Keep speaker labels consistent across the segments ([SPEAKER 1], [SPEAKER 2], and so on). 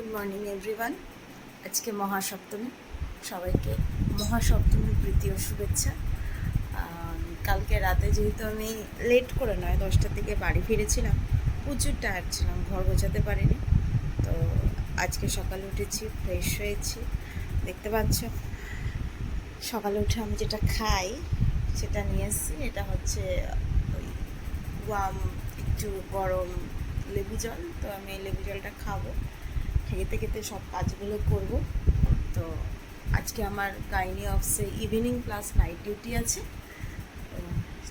[SPEAKER 1] Good morning everyone. আজকে মহাসপ্তমী, সবাইকে মহাসপ্তমীর প্রীতি ও শুভেচ্ছা। কালকে রাতে যেহেতু আমি লেট করে নয় 10টার দিকে বাড়ি ফিরেছিলাম, প্রচুর টায়ার্ড ছিলাম, ঘর গোছাতে পারিনি। তো আজকে সকালে উঠেছি, ফ্রেশ হয়েছি, দেখতে পাচ্ছ। সকালে উঠে আমি যেটা খাই সেটা নিয়ে এসেছি। এটা হচ্ছে ওই ওয়ার্ম, একটু গরম লেবু জল। তো আমি এই লেবু জলটা খাবো, খেতে খেতে সব কাজগুলো করব। তো আজকে আমার গাইনি অফিসে ইভিনিং প্লাস নাইট ডিউটি আছে,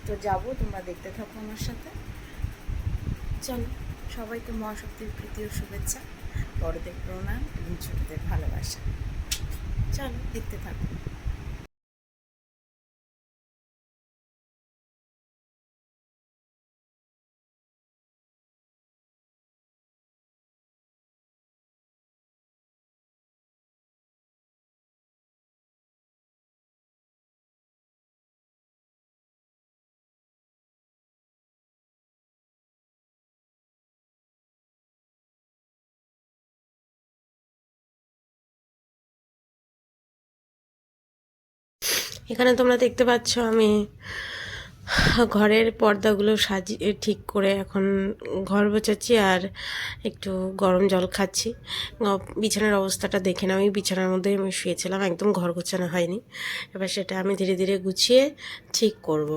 [SPEAKER 1] তো যাবো, তোমরা দেখতে থাকো আমার সাথে। চলো, সবাইকে মহাশক্তির প্রীতি ও শুভেচ্ছা, বড়দের প্রণাম এবং ছোটদের ভালোবাসা। চলো দেখতে থাকো। এখানে তোমরা দেখতে পাচ্ছ আমি ঘরের পর্দাগুলো সাজিয়ে ঠিক করে এখন ঘর গোছাচ্ছি আর একটু গরম জল খাচ্ছি। বিছানার অবস্থাটা দেখে নাও, আমি বিছানার মধ্যে আমি শুয়েছিলাম, একদম ঘর গোছানো হয়নি। এবার সেটা আমি ধীরে ধীরে গুছিয়ে ঠিক করব।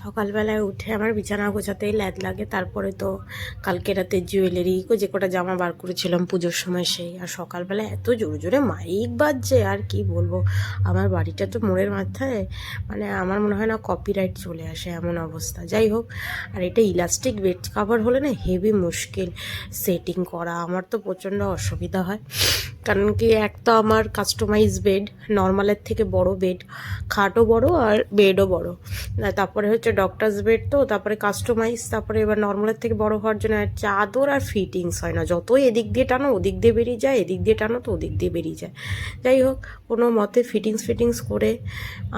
[SPEAKER 1] সকালবেলায় উঠে আমার বিছানা গোছাতেই ল্যাদ লাগে। তারপরে তো কালকে রাতে জুয়েলারি যে কটা জামা বার করেছিলাম পুজোর সময় সেই, আর সকালবেলা এত জোরে জোরে মাইক বাজছে আর কি বলবো। আমার বাড়িটা তো মোড়ের মাথায়, মানে আমার মনে হয় না কপিরাইট চলে আসে এমন অবস্থা। যাই হোক, আর এটা ইলাস্টিক বেড কাভার হলে না হেভি মুশকিল সেটিং করা, আমার তো প্রচণ্ড অসুবিধা হয়। কারণ কি, এক তো আমার কাস্টমাইজ বেড, নর্মালের থেকে বড় বেড, খাটও বড় আর বেডও বড়। তারপরে হচ্ছে ডক্টরস বেড, তো তারপরে কাস্টমাইজ, তারপরে এবার নর্মালের থেকে বড় হওয়ার জন্য আর চাদর আর ফিটিংস হয় না। যতই এদিক দিয়ে টানো ওদিক দিয়ে বেরিয়ে যায়, এদিক দিয়ে টানো তো ওদিক দিয়ে বেরিয়ে যায়। যাই হোক, কোনো মতে ফিটিংস করে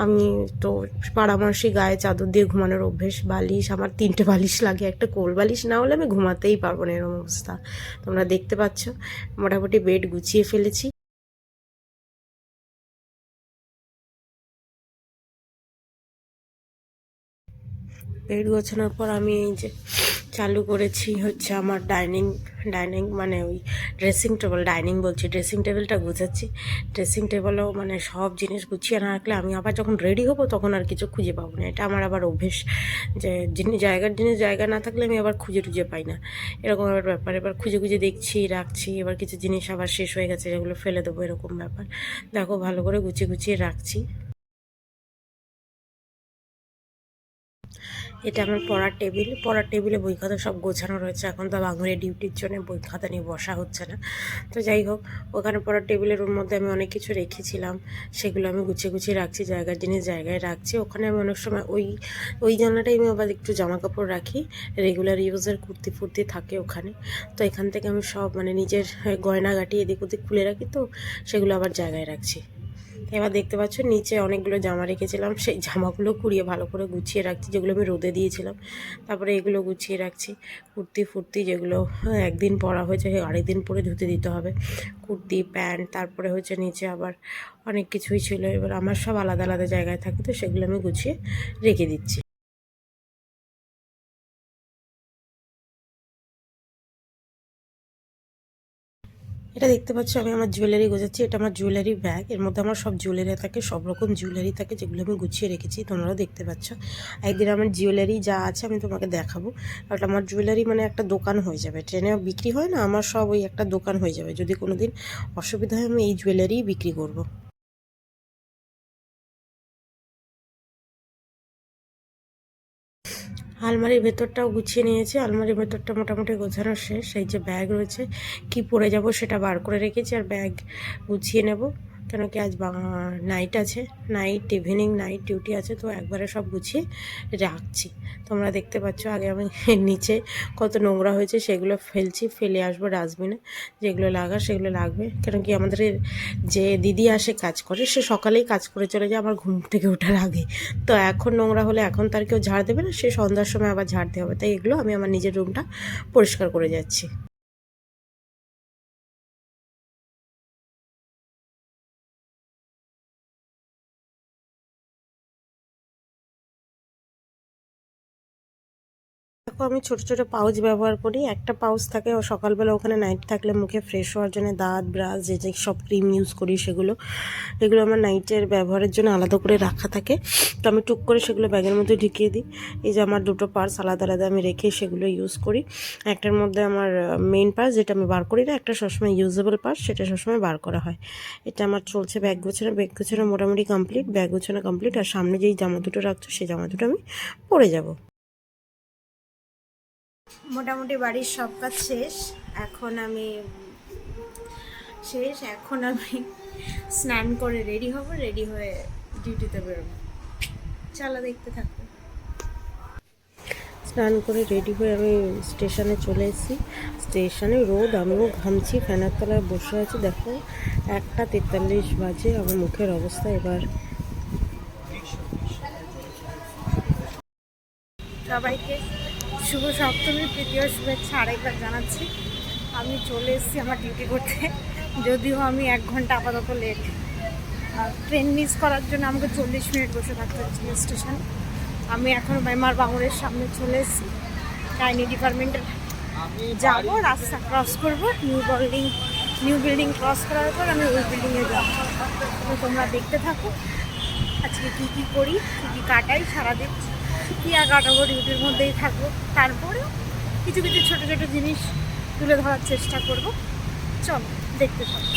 [SPEAKER 1] আমি তো পাড়ামাসি গায়ে চাদর দিয়ে ঘুমানোর অভ্যেস। বালিশ আমার 3টে বালিশ লাগে, একটা কোল বালিশ না হলে আমি ঘুমাতেই পারবো না, এরকম অবস্থা। তোমরা দেখতে পাচ্ছ মোটামুটি বেড গুছিয়ে ফেলেছি। বেড গোছানোর পর আমি এই যে চালু করেছি হচ্ছে আমার ডাইনিং ডাইনিং মানে ওই ড্রেসিং টেবিল, ডাইনিং বলছি, ড্রেসিং টেবিলটা গুছাচ্ছি। ড্রেসিং টেবিলেও মানে সব জিনিস গুছিয়ে না রাখলে আমি আবার যখন রেডি হবো তখন আর কিছু খুঁজে পাবো না। এটা আমার আবার অভ্যেস যে জিনিস জায়গা না থাকলে আমি আবার খুঁজে টুজে পাই না, এরকম আবার ব্যাপার। এবার খুঁজে খুঁজে দেখছি, রাখছি, এবার কিছু জিনিস আবার শেষ হয়ে গেছে যেগুলো ফেলে দেবো, এরকম ব্যাপার। দেখো ভালো করে গুছিয়ে গুছিয়ে রাখছি। এটা আমার পড়ার টেবিলে বই খাতা সব গোছানো রয়েছে। এখন তো বাঙুরে ডিউটির জন্য বই খাতা নিয়ে বসা হচ্ছে না। তো যাই হোক, ওখানে পড়ার টেবিলের মধ্যে আমি অনেক কিছু রেখেছিলাম, সেগুলো আমি গুছিয়ে গুছিয়ে রাখছি, জায়গার জিনিস জায়গায় রাখছি। ওখানে আমি অনেক সময় ওই জানলাটাই আমি আবার একটু জামা কাপড় রাখি, রেগুলার ইউজের কুর্তি ফুর্তি থাকে ওখানে। তো এখান থেকে আমি সব মানে নিজের গয়নাগাটি এদিক ওদিক খুলে রাখি, তো সেগুলো আবার জায়গায় রাখছি। এবার দেখতে পাচ্ছ নিচে অনেকগুলো জামা রেখেছিলাম, সেই জামাগুলো কুড়িয়ে ভালো করে গুছিয়ে রাখছি, যেগুলো আমি রোদে দিয়েছিলাম। তারপরে এগুলো গুছিয়ে রাখছি, কুর্তি ফুর্তি যেগুলো একদিন পরা হয়েছে আরেকদিন পরে ধুতে দিতে হবে, কুর্তি প্যান্ট। তারপরে হচ্ছে নিচে আবার অনেক কিছুই ছিল, এবার আমার সব আলাদা আলাদা জায়গায় থাকে, তো সেগুলো আমি গুছিয়ে রেখে দিচ্ছি। এটা দেখতে পাচ্ছ আমি আমার জুয়েলারি গোছাচ্ছি। এটা আমার জুয়েলারি ব্যাগ, এর মধ্যে আমার সব জুয়েলারি থাকে, সব রকম জুয়েলারি থাকে, যেগুলো আমি গুছিয়ে রেখেছি, তোমরাও দেখতে পাচ্ছ। একদিন আমার জুয়েলারি যা আছে আমি তোমাকে দেখাবো। আর আমার জুয়েলারি মানে একটা দোকান হয়ে যাবে, ট্রেনে বিক্রি হয় না, আমার সব ওই একটা দোকান হয়ে যাবে। যদি কোনো দিন অসুবিধা হয় আমি এই জুয়েলারিই বিক্রি করব। আলমারির ভেতরটাও গুছিয়ে নিয়েছি, আলমারির ভেতরটা মোটামুটি গোছানো শেষ। এই যে ব্যাগ রয়েছে, কি পরে যাব সেটা বার করে রেখেছি, আর ব্যাগ গুছিয়ে নেব। কেন কি আজ নাইট আছে, ইভিনিং নাইট ডিউটি আছে, তো একবারে সব গুছিয়ে রাখছি। তোমরা দেখতে পাচ্ছ আগে আমি নিচে কত নোংরা হয়েছে সেগুলো ফেলে আসবো ডাস্টবিনে, যেগুলো লাগার সেগুলো লাগবে। কেন কি আমাদের যে দিদি আসে কাজ করে, সে সকালেই কাজ করে চলে যায় আমার ঘুম থেকে ওঠার আগে। তো এখন নোংরা হলে এখন তার কেউ ঝাড় দেবে না, সে সন্ধ্যার সময় আবার ঝাড় দেওয়া হবে। তাই এগুলো আমি আমার নিজের রুমটা পরিষ্কার করে যাচ্ছি। দেখো আমি ছোটো ছোটো পাউচ ব্যবহার করি। একটা পাউচ থাকে সকালবেলা, ওখানে নাইট থাকলে মুখে ফ্রেশ হওয়ার জন্য দাঁত ব্রাশ যে যে সব ক্রিম ইউজ করি এগুলো আমার নাইটের ব্যবহারের জন্য আলাদা করে রাখা থাকে। তো আমি টুক করে সেগুলো ব্যাগের মধ্যে ঢুকিয়ে দিই। এই যে আমার দুটো পার্স আলাদা আলাদা আমি রেখে সেগুলো ইউজ করি। একটার মধ্যে আমার মেইন পার্স, যেটা আমি বার করি না, একটা সবসময় ইউজেবল পার্স, সেটা সবসময় বার করা হয়। এটা আমার চলছে ব্যাগ গোছানো মোটামুটি কমপ্লিট, ব্যাগ গোছানো কমপ্লিট। আর সামনে যেই জামা দুটো রাখছো সেই জামা দুটো আমি পরে যাব। মোটামুটি বাড়ির সব কাজ শেষ। এখন আমি স্নান করে রেডি হব, রেডি হয়ে ডিউটিতে বেরোবো। চলো দেখতে থাকবো। স্নান করে রেডি হয়ে আমি স্টেশনে চলে এসেছি। স্টেশনে রোদ, আমিও ঘামছি, ফ্যানের তলায় বসে আছি। দেখো 1:43 বাজে, আমার মুখের অবস্থা এবার। সবাইকে শুভ সপ্তমীর প্রীতীয় শুভেচ্ছা আরেকবার জানাচ্ছি। আমি চলে এসেছি আমার ডিউটি করতে, যদিও আমি 1 ঘন্টা আপাতত লেট। ট্রেন মিস করার জন্য আমাকে 40 মিনিট বসে থাকতে হচ্ছে স্টেশনে। আমি এখন মেমার বাঙুরের সামনে চলে এসেছি। গাইনি ডিপার্টমেন্টের যাবো, রাস্তা ক্রস করবো, নিউ বিল্ডিং ক্রস করার পর আমি ওই বিল্ডিংয়ে যাবো। তো তোমরা দেখতে থাকো আজকে কী কী করি, কী কী কাটাই সারাদিন, কী আর কাটাবো, ডিউটির মধ্যেই থাকবো। তারপরেও কিছু কিছু ছোটো ছোটো জিনিস তুলে ধরার চেষ্টা করব। চল দেখতে থাকো।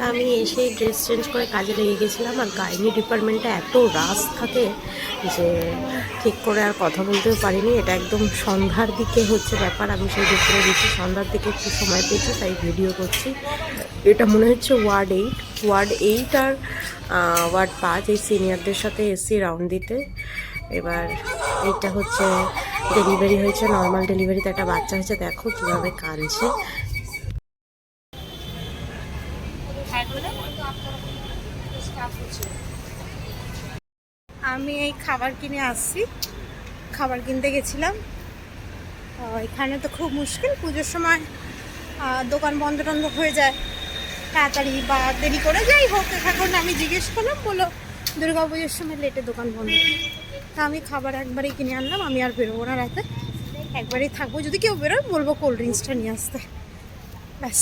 [SPEAKER 1] আমি এসে ড্রেস চেঞ্জ করে কাজে লেগে গেছিলাম। আর গাইনি ডিপার্টমেন্টে এত রাশ থাকে যে ঠিক করে আর কথা বলতেও পারিনি। এটা একদম সন্ধ্যার দিকে হচ্ছে ব্যাপার, আমি সেই দিক করে দিচ্ছি। সন্ধ্যার দিকে একটু সময় পেয়েছি তাই ভিডিও করছি। এটা মনে হচ্ছে ওয়ার্ড 8 আর ওয়ার্ড 5, এই সিনিয়রদের সাথে এসি রাউন্ড দিতে। এবার এইটা হচ্ছে ডেলিভারি হয়েছে, নর্মাল ডেলিভারিতে একটা বাচ্চা হয়েছে। দেখো কীভাবে কাঁদছে। আমি এই খাবার কিনে আসছি, খাবার কিনতে গেছিলাম। এখানে তো খুব মুশকিল, পুজোর সময় দোকান বন্ধ টন্ধ হয়ে যায় তাড়াতাড়ি বা দেরি করে, যাই হোক। এখন আমি জিজ্ঞেস করলাম, বললো দুর্গা পুজোর সময় লেটে দোকান বন্ধ। তা আমি খাবার একবারেই কিনে আনলাম। আমি আর বেরোবো না রাতে, একবারেই থাকবো। যদি কেউ বেরোয় বলবো কোল্ড ড্রিঙ্কসটা নিয়ে আসতে, ব্যাস।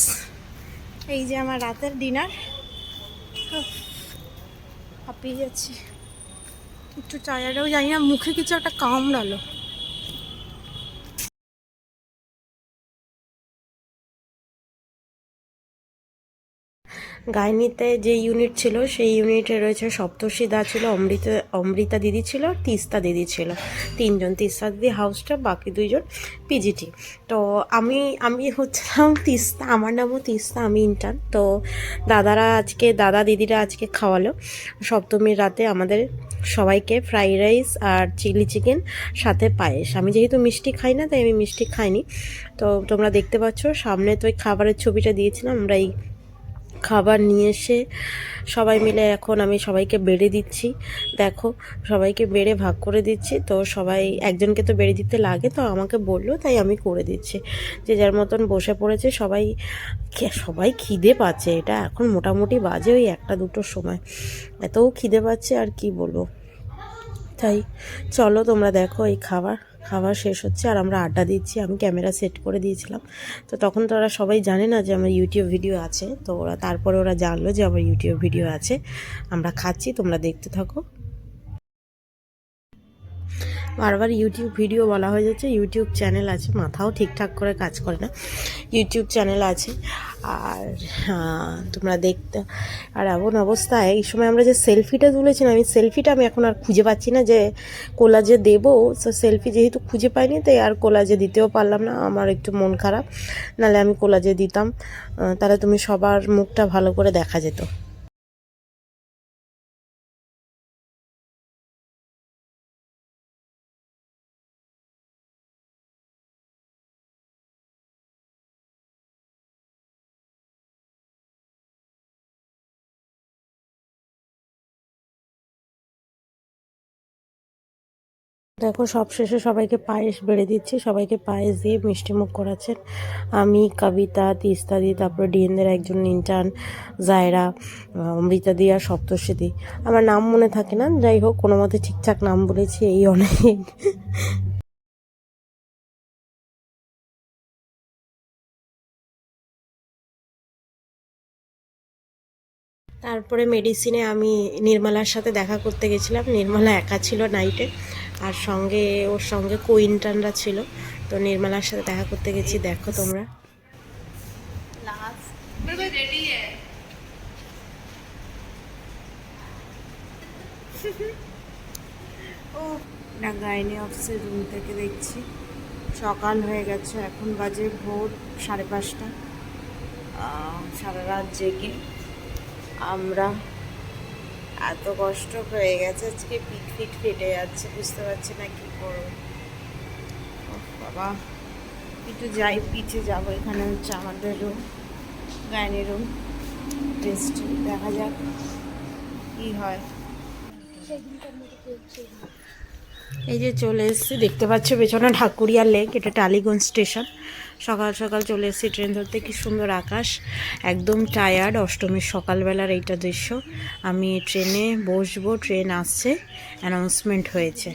[SPEAKER 1] এই যে আমার রাতের ডিনার, হাঁপিয়ে যাচ্ছি, একটু টায়ার্ডও, জানি না মুখে কিছু একটা কামড়ালো। গাইনিতে যে ইউনিট ছিল সেই ইউনিটে রয়েছে সপ্তর্ষি দা ছিল, অমৃতা দিদি ছিল, তিস্তা দিদি ছিল। 3জন, তিস্তা দিদি হাউসটা, বাকি 2জন পিজিটি। তো আমি হচ্ছিলাম তিস্তা, আমার নামও তিস্তা, আমি ইন্টার্ন। তো দাদা দিদিরা আজকে খাওয়ালো সপ্তমীর রাতে আমাদের সবাইকে ফ্রাইড রাইস আর চিলি চিকেন, সাথে পায়েস। আমি যেহেতু মিষ্টি খাই না তাই আমি মিষ্টি খাইনি। তো তোমরা দেখতে পাচ্ছ সামনে তো ওই খাবারের ছবিটা দিয়েছিলাম। আমরা এই খাবার নিয়ে এসে সবাই মিলে এখন আমি সবাইকে বেড়ে দিচ্ছি। দেখো সবাইকে বেড়ে ভাগ করে দিচ্ছি। তো সবাই একজনকে তো বেড়ে দিতে লাগে, তো আমাকে বললো তাই আমি করে দিচ্ছি। যে যার মতন বসে পড়েছে সবাই খিদে পাচ্ছে। এটা এখন মোটামুটি বাজে ওই 1-2টোর সময়, এতও খিদে পাচ্ছে আর কি বলবো। তাই চলো তোমরা দেখো এই খাবার শেষ হচ্ছে আর আমরা আড্ডা দিচ্ছি। আমি ক্যামেরা সেট করে দিয়েছিলাম, তো তখন তো ওরা সবাই জানে না যে আমার ইউটিউব ভিডিও আছে। তো তারপরে ওরা জানলো যে আমার ইউটিউব ভিডিও আছে। আমরা খাচ্ছি, তোমরা দেখতে থাকো। বারবার ইউটিউব ভিডিও বলা হয়ে যাচ্ছে, ইউটিউব চ্যানেল আছে, মাথাও ঠিকঠাক করে কাজ করে না, ইউটিউব চ্যানেল আছে। আর তোমরা দেখতে, আর এমন অবস্থায় এই সময় আমরা যে সেলফিটা তুলেছিলাম, এই সেলফিটা আমি এখন আর খুঁজে পাচ্ছি না, যে কোলাজে দেবো। তো সেলফি যেহেতু খুঁজে পাইনি, তাই আর কোলাজে দিতেও পারলাম না, আমার একটু মন খারাপ, নাহলে আমি কোলাজে দিতাম, তাহলে তুমি সবার মুখটা ভালো করে দেখা যেত। দেখো সব শেষে সবাইকে পায়েস বেড়ে দিচ্ছি, সবাইকে পায়েস দিয়ে মিষ্টিমুখ করাচ্ছেন আমি, কবিতা, তিস্তাদি, তারপরে ডিএনদের একজন ইন্টার্ন, জায়রা, অমৃতাদি আর সপ্তর্ষিদি। আমার নাম মনে থাকে না, যাই হোক কোনো মতে ঠিকঠাক নাম বলেছি, এই অনেক। তারপরে মেডিসিনে আমি নির্মলার সাথে দেখা করতে গেছিলাম, নির্মলা একা ছিল নাইটে, আর সঙ্গে ওর সঙ্গে কো ইন্টার্নরা ছিল, তো নির্মলার সাথে দেখা করতে গেছি, দেখো তোমরা। ও না, গাইনি অফিসের রুম থেকে দেখছি, সকাল হয়ে গেছে, এখন বাজে ভোর 5:30। সারা রাত জেগে আমরা, এত কষ্ট হয়ে গেছে আজকে, পিঠ ফিট ফেটে যাচ্ছে, বুঝতে পারছি না কী করবো। বাবা একটু যাই, পিঠে যাবো, এখানে হচ্ছে আমাদের রুম, গাইনি রুম, টেস্ট দেখা যাক কী হয়। এই যে চলে এসেছি, দেখতে পাচ্ছ পেছনে ঢাকুরিয়া লেক, এটা টালিগঞ্জ স্টেশন। সকাল সকাল চলে এসেছি ট্রেন ধরতে, কি সুন্দর আকাশ, একদম টায়ার্ড, অষ্টমীর সকালবেলার এইটা দৃশ্য। আমি ট্রেনে বসবো, ট্রেন আসছে, অ্যানাউন্সমেন্ট হয়েছে।